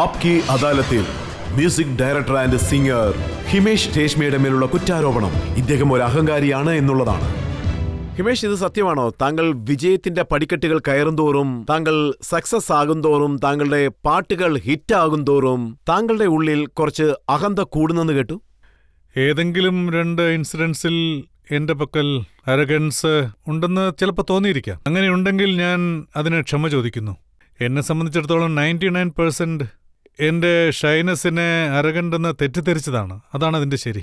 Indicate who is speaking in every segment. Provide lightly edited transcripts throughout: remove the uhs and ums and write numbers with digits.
Speaker 1: ആപ്കി അദാലത്തിൽ music director and singer Himesh രേഷ്മയുടെ മേലുള്ള കുറ്റാരോപണം ഇദ്ദേഹം ഒരു അഹങ്കാരിയാണ് എന്നുള്ളതാണ്. ഹിമേഷ്, ഇത് സത്യമാണോ? താങ്കൾ വിജയത്തിന്റെ പടിക്കെട്ടുകൾ കയറും തോറും, താങ്കൾ സക്സസ് ആകും തോറും, താങ്കളുടെ പാട്ടുകൾ ഹിറ്റാകും തോറും താങ്കളുടെ ഉള്ളിൽ കുറച്ച് അഹന്ത കൂടുന്നെന്ന് കേട്ടു.
Speaker 2: ഏതെങ്കിലും 2 ഇൻസിഡൻസിൽ എന്റെ പക്കൽ അരഗൻസ് ഉണ്ടെന്ന് ചിലപ്പോൾ തോന്നിയിരിക്കാം. അങ്ങനെയുണ്ടെങ്കിൽ ഞാൻ അതിന് ക്ഷമ ചോദിക്കുന്നു. എന്നെ സംബന്ധിച്ചിടത്തോളം 99% എന്റെ ഷൈനസിനെ അരഗണ്ടെന്ന് തെറ്റിദ്ധരിച്ചതാണ്. അതാണ് അതിന്റെ ശരി.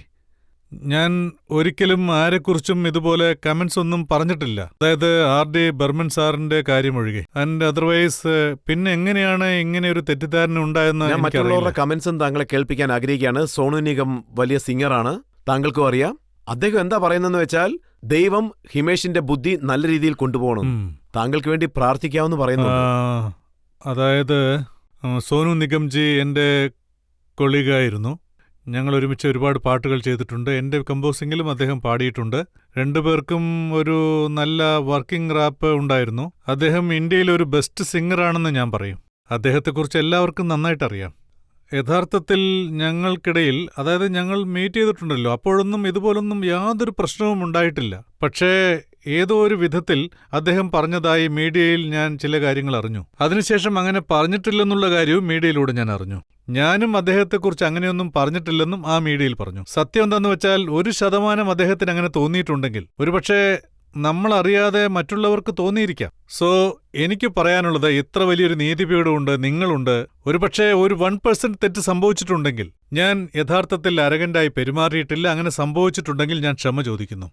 Speaker 2: ഞാൻ ഒരിക്കലും ആരെക്കുറിച്ചും ഇതുപോലെ കമന്റ്സ് ഒന്നും പറഞ്ഞിട്ടില്ല. അതായത് R.D. ബർമൻ സാറിന്റെ കാര്യമൊഴികെ. ആൻഡ് അതർവൈസ് പിന്നെ എങ്ങനെയാണ് ഇങ്ങനെ ഒരു തെറ്റിദ്ധാരണ ഉണ്ടായെന്ന്
Speaker 1: ഞാൻ മറ്റുള്ളവരുടെ കമന്റ്സും താങ്കളെ കേൾപ്പിക്കാൻ ആഗ്രഹിക്കുകയാണ്. സോനു നിഗം വലിയ സിംഗറാണ്, താങ്കൾക്കും അറിയാം. അദ്ദേഹം എന്താ പറയുന്നതെന്ന് വെച്ചാൽ, ദൈവം ഹിമേഷിന്റെ ബുദ്ധി നല്ല രീതിയിൽ കൊണ്ടുപോകണം, താങ്കൾക്ക് വേണ്ടി പ്രാർത്ഥിക്കാമെന്ന് പറയുന്നു.
Speaker 2: അതായത് സോനു നിഗംജി എൻ്റെ കൊളീഗായിരുന്നു. ഞങ്ങൾ ഒരുമിച്ച് ഒരുപാട് പാട്ടുകൾ ചെയ്തിട്ടുണ്ട്. എൻ്റെ കമ്പോസിങ്ങിലും അദ്ദേഹം പാടിയിട്ടുണ്ട്. രണ്ടുപേർക്കും ഒരു നല്ല വർക്കിംഗ് റാപ്പ് ഉണ്ടായിരുന്നു. അദ്ദേഹം ഇന്ത്യയിലെ ഒരു ബെസ്റ്റ് സിംഗറാണെന്ന് ഞാൻ പറയും. അദ്ദേഹത്തെക്കുറിച്ച് എല്ലാവർക്കും നന്നായിട്ടറിയാം. യഥാർത്ഥത്തിൽ ഞങ്ങൾക്കിടയിൽ, അതായത് ഞങ്ങൾ മീറ്റ് ചെയ്തിട്ടുണ്ടല്ലോ, അപ്പോഴൊന്നും ഇതുപോലൊന്നും യാതൊരു പ്രശ്നവും ഉണ്ടായിട്ടില്ല. പക്ഷേ ഏതോ ഒരു വിധത്തിൽ അദ്ദേഹം പറഞ്ഞതായി മീഡിയയിൽ ഞാൻ ചില കാര്യങ്ങൾ അറിഞ്ഞു. അതിനുശേഷം അങ്ങനെ പറഞ്ഞിട്ടില്ലെന്നുള്ള കാര്യവും മീഡിയയിലൂടെ ഞാൻ അറിഞ്ഞു. ഞാനും അദ്ദേഹത്തെക്കുറിച്ച് അങ്ങനെയൊന്നും പറഞ്ഞിട്ടില്ലെന്നും ആ മീഡിയയിൽ പറഞ്ഞു. സത്യം എന്താന്ന് വെച്ചാൽ 1% അദ്ദേഹത്തിന് അങ്ങനെ തോന്നിയിട്ടുണ്ടെങ്കിൽ ഒരുപക്ഷേ നമ്മളറിയാതെ മറ്റുള്ളവർക്ക് തോന്നിയിരിക്കാം. സോ എനിക്ക് പറയാനുള്ളത്, ഇത്ര വലിയൊരു നീതിപീഠമുണ്ട്, നിങ്ങളുണ്ട്. ഒരുപക്ഷെ ഒരു 1% തെറ്റ് സംഭവിച്ചിട്ടുണ്ടെങ്കിൽ ഞാൻ യഥാർത്ഥത്തിൽ അരഗന്റായി പെരുമാറിയിട്ടില്ല. അങ്ങനെ സംഭവിച്ചിട്ടുണ്ടെങ്കിൽ ഞാൻ ക്ഷമ ചോദിക്കുന്നു.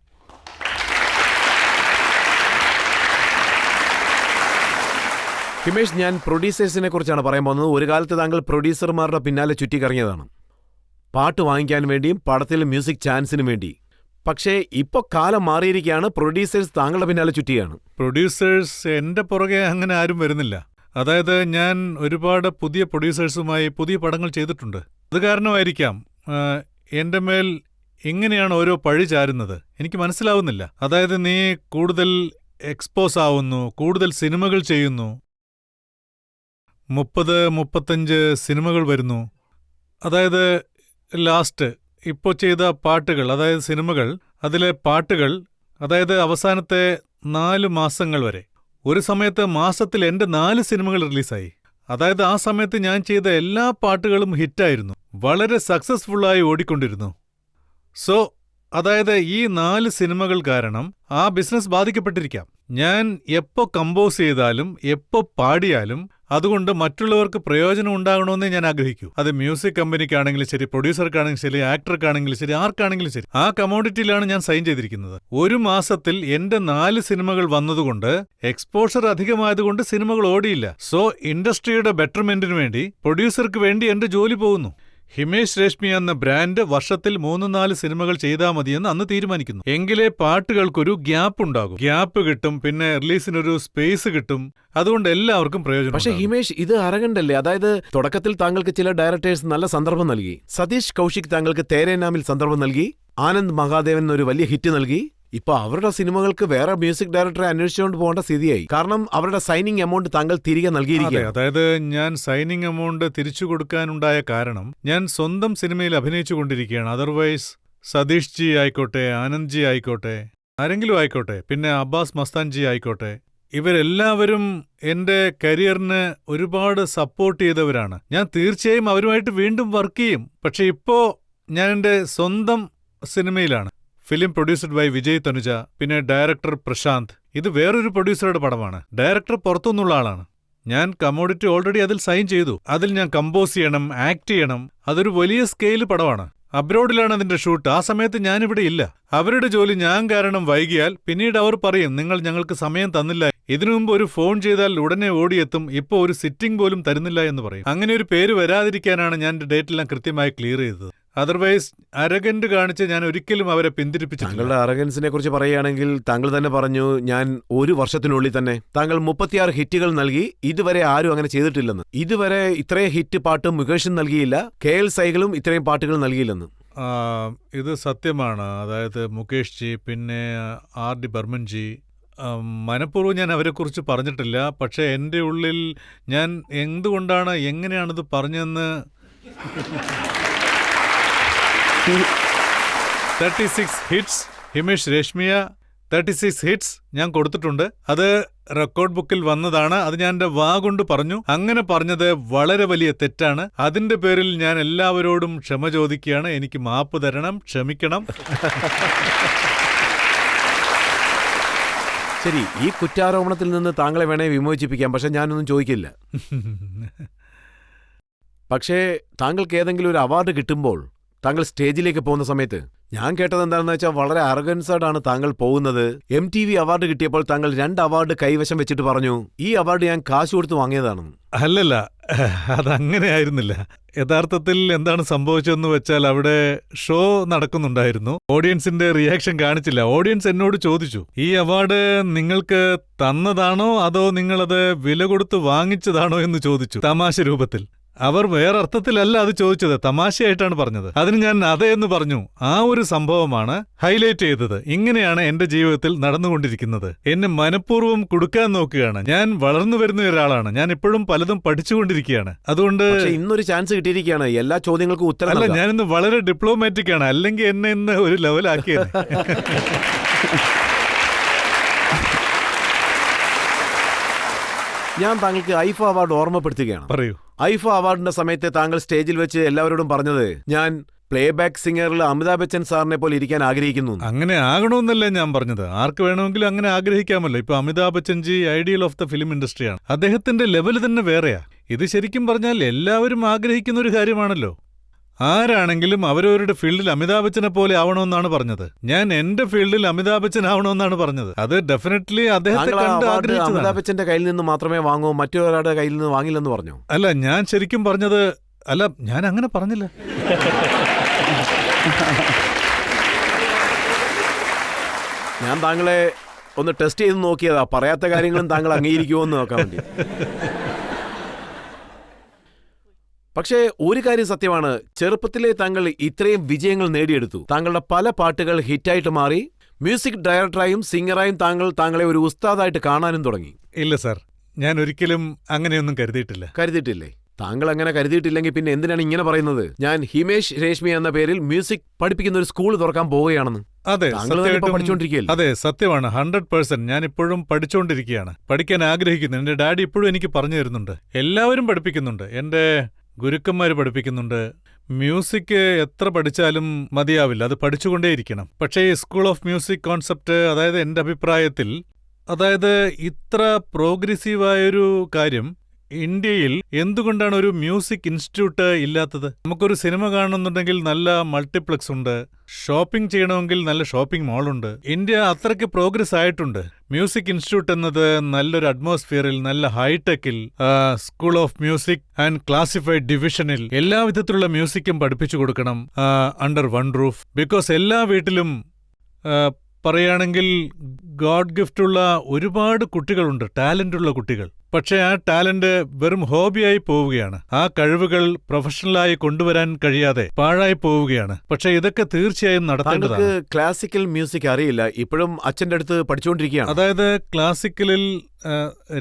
Speaker 1: ഹിമേഷ്, ഞാൻ പ്രൊഡ്യൂസേഴ്സിനെ കുറിച്ചാണ് പറയാൻ പോകുന്നത്. ഒരു കാലത്ത് താങ്കൾ പ്രൊഡ്യൂസർമാരുടെ പിന്നാലെ ചുറ്റിക്കറങ്ങിയതാണ്, പാട്ട് വാങ്ങിക്കാൻ വേണ്ടിയും പടത്തിൽ മ്യൂസിക് ചാൻസിനും വേണ്ടി. പക്ഷേ ഇപ്പോൾ കാലം മാറിയിരിക്കുകയാണ്, പ്രൊഡ്യൂസേഴ്സ് താങ്കളുടെ പിന്നാലെ ചുറ്റിയാണ്.
Speaker 2: പ്രൊഡ്യൂസേഴ്സ് എൻ്റെ പുറകെ അങ്ങനെ ആരും വരുന്നില്ല. അതായത് ഞാൻ ഒരുപാട് പുതിയ പ്രൊഡ്യൂസേഴ്സുമായി പുതിയ പടങ്ങൾ ചെയ്തിട്ടുണ്ട്. അത് കാരണമായിരിക്കാം എൻ്റെ മേൽ എങ്ങനെയാണ് ഓരോ പഴി ചാരുന്നത് എനിക്ക് മനസ്സിലാവുന്നില്ല. അതായത് നീ കൂടുതൽ എക്സ്പോസ് ആവുന്നു, കൂടുതൽ സിനിമകൾ ചെയ്യുന്നു, 30-35 സിനിമകൾ വരുന്നു. അതായത് ലാസ്റ്റ് ഇപ്പോൾ ചെയ്ത പാട്ടുകൾ, അതായത് സിനിമകൾ, അതിലെ പാട്ടുകൾ, അതായത് അവസാനത്തെ 4 മാസങ്ങൾ വരെ, ഒരു സമയത്ത് മാസത്തിൽ എൻ്റെ 4 സിനിമകൾ റിലീസായി. അതായത് ആ സമയത്ത് ഞാൻ ചെയ്ത എല്ലാ പാട്ടുകളും ഹിറ്റായിരുന്നു, വളരെ സക്സസ്ഫുള്ളായി ഓടിക്കൊണ്ടിരുന്നു. സോ അതായത് ഈ 4 സിനിമകൾ കാരണം ആ ബിസിനസ് ബാധിക്കപ്പെട്ടിരിക്കാം. ഞാൻ എപ്പോ കമ്പോസ് ചെയ്താലും എപ്പോ പാടിയാലും അതുകൊണ്ട് മറ്റുള്ളവർക്ക് പ്രയോജനം ഉണ്ടാകണമെന്നേ ഞാൻ ആഗ്രഹിക്കൂ. അത് മ്യൂസിക് കമ്പനിക്കാണെങ്കിലും ശരി, പ്രൊഡ്യൂസർക്കാണെങ്കിലും ശരി, ആക്ടർക്കാണെങ്കിലും ശരി, ആർക്കാണെങ്കിലും ശരി, ആ കമോഡിറ്റിയിലാണ് ഞാൻ സൈൻ ചെയ്തിരിക്കുന്നത്. ഒരു മാസത്തിൽ എന്റെ 4 സിനിമകൾ വന്നതുകൊണ്ട്, എക്സ്പോഷർ അധികമായതുകൊണ്ട് സിനിമകൾ ഓടിയില്ല. സോ ഇൻഡസ്ട്രിയുടെ ബെറ്റർമെന്റിനു വേണ്ടി, പ്രൊഡ്യൂസർക്ക് വേണ്ടി എന്റെ ജോലി പോകുന്നു. ഹിമേഷ് രേഷ്മി എന്ന ബ്രാൻഡ് വർഷത്തിൽ 3-4 സിനിമകൾ ചെയ്താൽ മതിയെന്ന് അന്ന് തീരുമാനിക്കുന്നു. എങ്കിലേ പാട്ടുകൾക്കൊരു ഗ്യാപ്പ് ഉണ്ടാകും, ഗ്യാപ്പ് കിട്ടും, പിന്നെ റിലീസിനൊരു സ്പേസ് കിട്ടും. അതുകൊണ്ട് എല്ലാവർക്കും പ്രയോജനം.
Speaker 1: പക്ഷേ ഹിമേഷ്, ഇത് അരഗണ്ടല്ലേ? അതായത് തുടക്കത്തിൽ താങ്കൾക്ക് ചില ഡയറക്ടേഴ്സ് നല്ല സന്ദർഭം നൽകി. സതീഷ് കൗശിക് താങ്കൾക്ക് തേരേനാമിൽ സന്ദർഭം നൽകി, ആനന്ദ് മഹാദേവൻ ഒരു വലിയ ഹിറ്റ് നൽകി. ഇപ്പൊ അവരുടെ സിനിമകൾക്ക് വേറെ മ്യൂസിക് ഡയറക്ടറെ അന്വേഷിച്ചുകൊണ്ട് പോകേണ്ട സ്ഥിതിയായി. കാരണം അവരുടെ സൈനിങ് എമൗണ്ട് താങ്കൾ തിരികെ നൽകിയിരിക്കുക.
Speaker 2: അതായത് ഞാൻ സൈനിങ് എമൗണ്ട് തിരിച്ചു കൊടുക്കാനുണ്ടായ കാരണം, ഞാൻ സ്വന്തം സിനിമയിൽ അഭിനയിച്ചുകൊണ്ടിരിക്കുകയാണ്. അതർവൈസ് സതീഷ് ജി ആയിക്കോട്ടെ, ആനന്ദ് ജി ആയിക്കോട്ടെ, ആരെങ്കിലും ആയിക്കോട്ടെ, പിന്നെ അബ്ബാസ് മസ്താൻ ജി ആയിക്കോട്ടെ, ഇവരെല്ലാവരും എന്റെ കരിയറിന് ഒരുപാട് സപ്പോർട്ട് ചെയ്തവരാണ്. ഞാൻ തീർച്ചയായും അവരുമായിട്ട് വീണ്ടും വർക്ക് ചെയ്യും. പക്ഷെ ഇപ്പോ ഞാൻ എന്റെ സ്വന്തം സിനിമയിലാണ്. Film produced by Vijay Tanuja, പിന്നെ ഡയറക്ടർ പ്രശാന്ത്. ഇത് വേറൊരു പ്രൊഡ്യൂസറുടെ പടമാണ്. ഡയറക്ടർ പുറത്തുനിന്നുള്ള ആളാണ്. ഞാൻ കമോഡിറ്റി ഓൾറെഡി അതിൽ സൈൻ ചെയ്തു. അതിൽ ഞാൻ കമ്പോസ് ചെയ്യണം, ആക്ട് ചെയ്യണം. അതൊരു വലിയ സ്കെയിൽ പടമാണ്. അബ്രോഡിലാണ് അതിന്റെ ഷൂട്ട്. ആ സമയത്ത് ഞാനിവിടെ ഇല്ല. അവരുടെ ജോലി ഞാൻ കാരണം വൈകിയാൽ പിന്നീട് അവർ പറയും, നിങ്ങൾ ഞങ്ങൾക്ക് സമയം തന്നില്ല. ഇതിനു മുമ്പ് ഒരു ഫോൺ ചെയ്താൽ ഉടനെ ഓടിയെത്തും, ഇപ്പോൾ ഒരു സിറ്റിംഗ് പോലും തരുന്നില്ല എന്ന് പറയും. അങ്ങനെ ഒരു പേര് വരാതിരിക്കാനാണ് ഞാൻ എന്റെ ഡേറ്റെല്ലാം കൃത്യമായി ക്ലിയർ ചെയ്തത്. അതർവൈസ് അരഗന്റ് കാണിച്ച് ഞാൻ ഒരിക്കലും അവരെ പിന്തിരിപ്പിച്ചിട്ടില്ല.
Speaker 1: താങ്കളുടെ അരഗൻസിനെ കുറിച്ച് പറയുകയാണെങ്കിൽ, താങ്കൾ തന്നെ പറഞ്ഞു, ഞാൻ ഒരു വർഷത്തിനുള്ളിൽ തന്നെ താങ്കൾ 36 ഹിറ്റുകൾ നൽകി. ഇതുവരെ ആരും അങ്ങനെ ചെയ്തിട്ടില്ലെന്ന്. ഇതുവരെ ഇത്രയും ഹിറ്റ് പാട്ട് മുകേഷും നൽകിയില്ല, KL സൈഗലും ഇത്രയും പാട്ടുകൾ നൽകിയില്ലെന്ന്.
Speaker 2: ഇത് സത്യമാണ്. അതായത് മുകേഷ് ജി, പിന്നെ R.D. ബർമൻ ജി, മനഃപൂർവ്വം ഞാൻ അവരെക്കുറിച്ച് പറഞ്ഞിട്ടില്ല. പക്ഷേ എൻ്റെ ഉള്ളിൽ ഞാൻ എന്തുകൊണ്ടാണ് എങ്ങനെയാണിത് പറഞ്ഞതെന്ന് 36 ഹിറ്റ്സ് ഹിമേഷ് രേഷ്മിയ 36 ഹിറ്റ്സ് ഞാൻ കൊടുത്തിട്ടുണ്ട്. അത് റെക്കോർഡ് ബുക്കിൽ വന്നതാണ്. അത് ഞാൻ എൻ്റെ വാ കൊണ്ട് പറഞ്ഞു. അങ്ങനെ പറഞ്ഞത് വളരെ വലിയ തെറ്റാണ്. അതിൻ്റെ പേരിൽ ഞാൻ എല്ലാവരോടും ക്ഷമ ചോദിക്കുകയാണ്. എനിക്ക് മാപ്പ് തരണം, ക്ഷമിക്കണം.
Speaker 1: ശരി, ഈ കുറ്റാരോപണത്തിൽ നിന്ന് താങ്കളെ വേണേ വിമോചിപ്പിക്കാം, പക്ഷെ ഞാനൊന്നും ചോദിക്കില്ല. പക്ഷേ താങ്കൾക്ക് ഏതെങ്കിലും ഒരു അവാർഡ് കിട്ടുമ്പോൾ താങ്കൾ സ്റ്റേജിലേക്ക് പോകുന്ന സമയത്ത് ഞാൻ കേട്ടത് എന്താണെന്ന് വെച്ചാൽ വളരെ അർഗൻസഡാണ് താങ്കൾ പോകുന്നത്. MTV അവാർഡ് കിട്ടിയപ്പോൾ താങ്കൾ 2 അവാർഡ് കൈവശം വെച്ചിട്ട് പറഞ്ഞു, ഈ അവാർഡ് ഞാൻ കാശ് കൊടുത്ത് വാങ്ങിയതാണെന്ന്.
Speaker 2: അല്ലല്ല, അതങ്ങനെ ആയിരുന്നില്ല. യഥാർത്ഥത്തിൽ എന്താണ് സംഭവിച്ചതെന്ന് വെച്ചാൽ അവിടെ ഷോ നടക്കുന്നുണ്ടായിരുന്നു. ഓഡിയൻസിന്റെ റിയാക്ഷൻ കാണിച്ചില്ല. ഓഡിയൻസ് എന്നോട് ചോദിച്ചു, ഈ അവാർഡ് നിങ്ങൾക്ക് തന്നതാണോ അതോ നിങ്ങളത് വില കൊടുത്ത് വാങ്ങിച്ചതാണോ എന്ന് ചോദിച്ചു, തമാശ രൂപത്തിൽ. അവർ വേറെ അർത്ഥത്തിലല്ല അത് ചോദിച്ചത്, തമാശയായിട്ടാണ് പറഞ്ഞത്. അതിന് ഞാൻ അതേ എന്ന് പറഞ്ഞു. ആ ഒരു സംഭവമാണ് ഹൈലൈറ്റ് ചെയ്തത്. ഇങ്ങനെയാണ് എന്റെ ജീവിതത്തിൽ നടന്നുകൊണ്ടിരിക്കുന്നത്. എന്നെ മനഃപൂർവ്വം കുടുക്കാൻ നോക്കുകയാണ്. ഞാൻ വളർന്നു വരുന്ന ഒരാളാണ്. ഞാൻ ഇപ്പോഴും പലതും പഠിച്ചുകൊണ്ടിരിക്കുകയാണ്. അതുകൊണ്ട്
Speaker 1: ഇന്നൊരു ചാൻസ് കിട്ടിയിരിക്കുകയാണ്, എല്ലാ ചോദ്യങ്ങൾക്കും ഉത്തരം.
Speaker 2: അല്ല, ഞാനിന്ന് വളരെ ഡിപ്ലോമാറ്റിക് ആണ്. അല്ലെങ്കിൽ എന്നെ ഇന്ന് ഒരു ലെവലാക്കിയത്.
Speaker 1: ഞാൻ താങ്കൾക്ക് ഐഫ അവാർഡ് ഓർമ്മപ്പെടുത്തുകയാണ്.
Speaker 2: പറയൂ.
Speaker 1: ഐഫ അവാർഡിന്റെ സമയത്ത് താങ്കൾ സ്റ്റേജിൽ വെച്ച് എല്ലാവരോടും പറഞ്ഞത്, ഞാൻ പ്ലേ ബാക്ക് സിംഗറിൽ അമിതാഭ് ബച്ചൻ സാറിനെ പോലെ ഇരിക്കാൻ ആഗ്രഹിക്കുന്നു.
Speaker 2: അങ്ങനെ ആകണമെന്നല്ല ഞാൻ പറഞ്ഞത്. ആർക്ക് വേണമെങ്കിലും അങ്ങനെ ആഗ്രഹിക്കാമല്ലോ. ഇപ്പൊ Amitabh Bachchanji ideal of the film ഇൻഡസ്ട്രിയാണ്. അദ്ദേഹത്തിന്റെ ലെവൽ തന്നെ വേറെയാ. ഇത് ശരിക്കും പറഞ്ഞാൽ എല്ലാവരും ആഗ്രഹിക്കുന്ന ഒരു കാര്യമാണല്ലോ. ആരാണെങ്കിലും അവരവരുടെ ഫീൽഡിൽ അമിതാഭ് ബച്ചനെ പോലെ ആവണമെന്നാണ് പറഞ്ഞത്. ഞാൻ എന്റെ ഫീൽഡിൽ അമിതാഭ് ബച്ചൻ ആവണമെന്നാണ് പറഞ്ഞത്. അത് ഡെഫിനറ്റ്ലി അദ്ദേഹത്തെ കണ്ട് ആഗ്രഹിച്ചതാണ്.
Speaker 1: അമിതാഭ് ബച്ചന്റെ കയ്യിൽ നിന്ന് മാത്രമേ വാങ്ങൂ, മറ്റൊരാളുടെ കയ്യിൽ നിന്ന് വാങ്ങില്ലെന്ന് പറഞ്ഞു.
Speaker 2: അല്ല, ഞാൻ ശരിക്കും പറഞ്ഞത് അല്ല, ഞാൻ അങ്ങനെ പറഞ്ഞില്ല.
Speaker 1: ഞാൻ താങ്കളെ ഒന്ന് ടെസ്റ്റ് ചെയ്ത് നോക്കിയതാ, പറയാത്ത കാര്യങ്ങളും താങ്കൾ അംഗീകരിക്കുമോ എന്ന് നോക്കാൻ വേണ്ടി. പക്ഷേ ഒരു കാര്യം സത്യമാണ്, ചെറുപ്പത്തിലെ താങ്കൾ ഇത്രയും വിജയങ്ങൾ നേടിയെടുത്തു. താങ്കളുടെ പല പാട്ടുകൾ ഹിറ്റായിട്ട് മാറി. മ്യൂസിക് ഡയറക്ടറായും സിംഗറായും താങ്കളെ ഒരു ഉസ്താദായിട്ട് കാണാനും തുടങ്ങി.
Speaker 2: ഇല്ല സാർ, ഞാൻ ഒരിക്കലും അങ്ങനെയൊന്നും കരുതിയിട്ടില്ല.
Speaker 1: കരുതിയിട്ടില്ലേ? താങ്കൾ അങ്ങനെ കരുതിയിട്ടില്ലെങ്കിൽ പിന്നെ എന്തിനാണ് ഇങ്ങനെ പറയുന്നത്? ഞാൻ ഹിമേഷ് രേഷ്മി എന്ന പേരിൽ മ്യൂസിക് പഠിപ്പിക്കുന്ന ഒരു സ്കൂൾ തുറക്കാൻ പോവുകയാണെന്ന്.
Speaker 2: അതെ,
Speaker 1: പഠിച്ചുകൊണ്ടിരിക്കുകയല്ലേ?
Speaker 2: അതെ, സത്യമാണ്. 100%. ഞാൻ ഇപ്പോഴും പഠിച്ചുകൊണ്ടിരിക്കുകയാണ്. പഠിക്കാൻ ആഗ്രഹിക്കുന്നു. എന്റെ ഡാഡി ഇപ്പോഴും എനിക്ക് പറഞ്ഞു തരുന്നുണ്ട്. എല്ലാവരും പഠിപ്പിക്കുന്നുണ്ട്. എന്റെ ഗുരുക്കന്മാർ പഠിപ്പിക്കുന്നുണ്ട്. മ്യൂസിക് എത്ര പഠിച്ചാലും മതിയാവില്ല, അത് പഠിച്ചുകൊണ്ടേയിരിക്കണം. പക്ഷേ ഈ സ്കൂൾ ഓഫ് മ്യൂസിക് കോൺസെപ്റ്റ്, അതായത് എൻ്റെ അഭിപ്രായത്തിൽ, അതായത് ഇത്ര പ്രോഗ്രസീവായൊരു കാര്യം ഇന്ത്യയിൽ എന്തുകൊണ്ടാണ് ഒരു മ്യൂസിക് ഇൻസ്റ്റിറ്റ്യൂട്ട് ഇല്ലാത്തത്? നമുക്കൊരു സിനിമ കാണണമെന്നുണ്ടെങ്കിൽ നല്ല മൾട്ടിപ്ലക്സ് ഉണ്ട്, ഷോപ്പിംഗ് ചെയ്യണമെങ്കിൽ നല്ല ഷോപ്പിംഗ് മാളുണ്ട്. ഇന്ത്യ അത്രയ്ക്ക് പ്രോഗ്രസ് ആയിട്ടുണ്ട്. മ്യൂസിക് ഇൻസ്റ്റിറ്റ്യൂട്ട് എന്നത് നല്ലൊരു അറ്റ്മോസ്ഫിയറിൽ, നല്ല ഹൈടെക്കിൽ, school of music and classified ഡിവിഷനിൽ എല്ലാവിധത്തിലുള്ള മ്യൂസിക്കും പഠിപ്പിച്ചു കൊടുക്കണം, അണ്ടർ വൺ റൂഫ്. ബിക്കോസ് എല്ലാ വീട്ടിലും പറയുകയാണെങ്കിൽ ഗോഡ് ഗിഫ്റ്റുള്ള ഒരുപാട് കുട്ടികളുണ്ട്, ടാലന്റുള്ള കുട്ടികൾ. പക്ഷേ ആ ടാലന്റ് വെറും ഹോബിയായി പോവുകയാണ്. ആ കഴിവുകൾ പ്രൊഫഷണലായി കൊണ്ടുവരാൻ കഴിയാതെ പാഴായി പോവുകയാണ്. പക്ഷേ ഇതൊക്കെ തീർച്ചയായും നടത്തേണ്ടതാണ്.
Speaker 1: ക്ലാസിക്കൽ മ്യൂസിക് അറിയില്ല, ഇപ്പോഴും അച്ഛൻ്റെ അടുത്ത് പഠിച്ചുകൊണ്ടിരിക്കുകയാണ്.
Speaker 2: അതായത് ക്ലാസിക്കലിൽ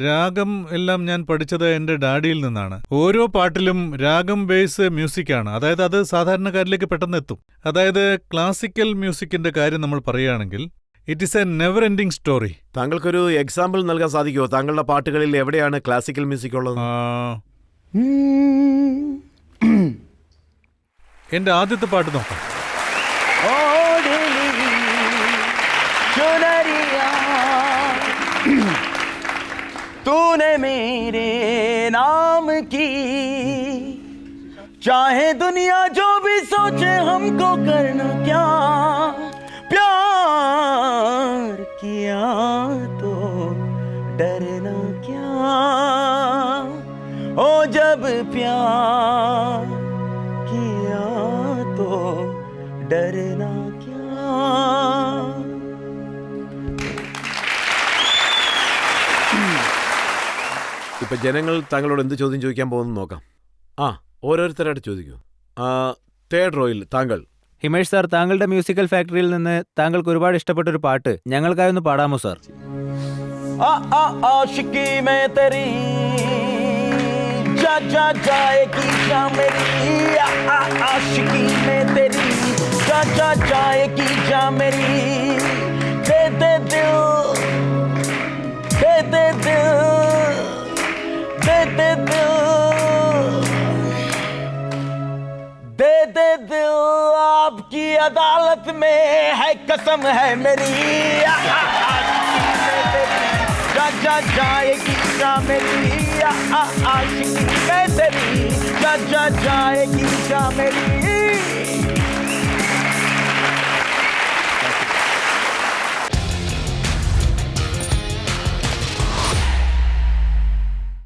Speaker 2: രാഗം എല്ലാം ഞാൻ പഠിച്ചത് എന്റെ ഡാഡിയിൽ നിന്നാണ്. ഓരോ പാട്ടിലും രാഗം ബേസ് മ്യൂസിക്കാണ്. അതായത് അത് സാധാരണക്കാരിലേക്ക് പെട്ടെന്ന് എത്തും. അതായത് ക്ലാസിക്കൽ മ്യൂസിക്കിന്റെ കാര്യം നമ്മൾ പറയുകയാണെങ്കിൽ it is a never ending story.
Speaker 1: താങ്കൾക്കൊരു എക്സാമ്പിൾ നൽകാൻ സാധിക്കുമോ? താങ്കളുടെ പാട്ടുകളിൽ എവിടെയാണ് ക്ലാസിക്കൽ മ്യൂസിക് ഉള്ളത്?
Speaker 2: എന്റെ ആദ്യത്തെ പാട്ട് നോക്കാം.
Speaker 3: तूने मेरे नाम की, चाहे दुनिया जो भी सोचे हमको करना क्या, प्यार किया तो डरना क्या, ओ जब प्यार किया तो डरना क्या.
Speaker 1: ഇപ്പൊ ജനങ്ങൾ താങ്കളോട് എന്ത് ചോദ്യം ചോദിക്കാൻ പോകുന്നു നോക്കാം. ഓരോരുത്തരായിട്ട് ചോദിക്കൂ. തേർഡ് റോയിൽ താങ്കൾ.
Speaker 4: ഹിമേഷ് സാർ, താങ്കളുടെ മ്യൂസിക്കൽ ഫാക്ടറിയിൽ നിന്ന് താങ്കൾക്ക് ഒരുപാട് ഇഷ്ടപ്പെട്ട ഒരു പാട്ട് ഞങ്ങൾക്കായി ഒന്ന് പാടാമോ സാർ?
Speaker 3: आशिकी में तेरी जा जा जाएगी जा मेरी आशिकी में तेरी जा जा जाएगी जा मेरी दे दे दिल दे दे दिल दे दे दिल दे दे दिल आपकी अदालत में है कसम है मेरी जा जा जाएगी जा मेरी आशिकी में तेरी जा जा जाएगी जा मेरी